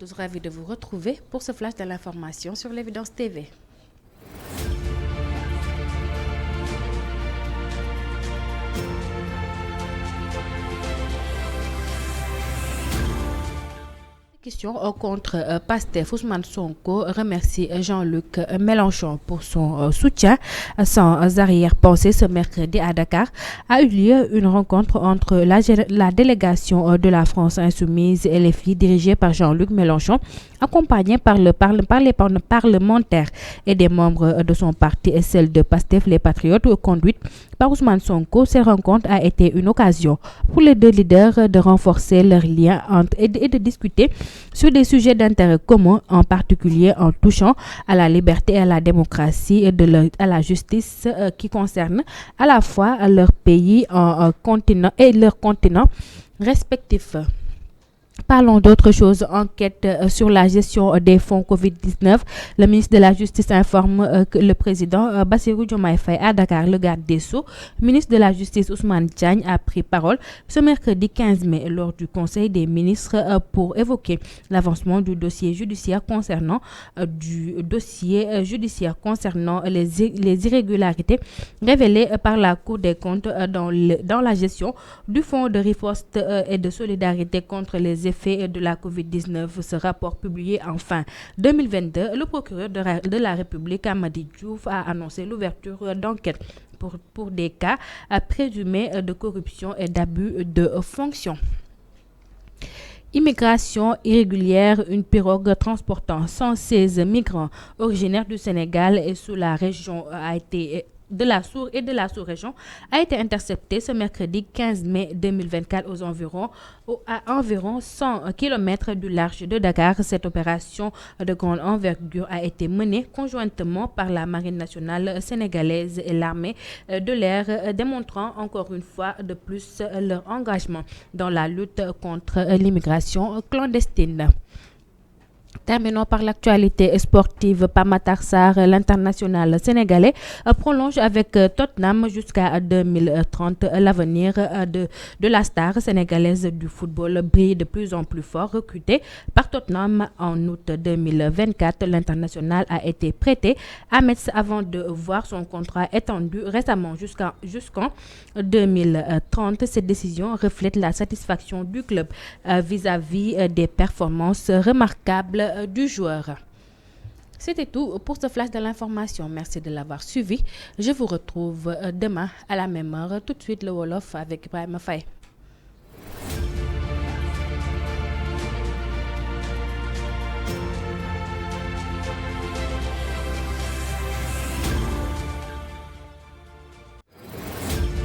Tous ravis de vous retrouver pour ce flash de l'information sur l'Évidence TV. Question contre Pastef. Ousmane Sonko remercie Jean-Luc Mélenchon pour son soutien. Sans arrière-pensée, ce mercredi à Dakar a eu lieu une rencontre entre la délégation de la France Insoumise et les filles dirigée par Jean-Luc Mélenchon, accompagnée par les parlementaires et des membres de son parti et celle de Pastef les Patriotes, conduite par Ousmane Sonko. Cette rencontre a été une occasion pour les deux leaders de renforcer leurs liens et de discuter sur des sujets d'intérêt commun, en particulier en touchant à la liberté et à la démocratie et à la justice qui concerne à la fois leur pays continent et leur continent respectif. Parlons d'autre chose. Enquête sur la gestion des fonds Covid-19. Le ministre de la Justice informe que le président Bassirou Diomaye Faye à Dakar, le garde des Sceaux, ministre de la Justice Ousmane Diagne a pris parole ce mercredi 15 mai lors du Conseil des ministres pour évoquer l'avancement du dossier judiciaire concernant les irrégularités révélées par la Cour des comptes dans la gestion du fonds de riposte et de solidarité contre les effets de la COVID-19. Ce rapport publié en fin 2022, le procureur de la République, Amady Diouf, a annoncé l'ouverture d'enquêtes pour des cas présumés de corruption et d'abus de fonction. Immigration irrégulière, une pirogue transportant 116 migrants originaires du Sénégal et sous la région de la sous-région a été interceptée ce mercredi 15 mai 2024 à environ 100 km du large de Dakar. Cette opération de grande envergure a été menée conjointement par la Marine nationale sénégalaise et l'armée de l'air, démontrant encore une fois de plus leur engagement dans la lutte contre l'immigration clandestine. Terminons par l'actualité sportive. Pape Matar Sarr, l'international sénégalais, prolonge avec Tottenham jusqu'à 2030. L'avenir de la star sénégalaise du football brille de plus en plus fort. Recruté par Tottenham en août 2024, l'international a été prêté à Metz avant de voir son contrat étendu récemment jusqu'en 2030. Cette décision reflète la satisfaction du club vis-à-vis des performances remarquables du joueur. C'était tout pour ce flash de l'information. Merci de l'avoir suivi. Je vous retrouve demain à la même heure. Tout de suite le Wolof avec Ibrahima Faye.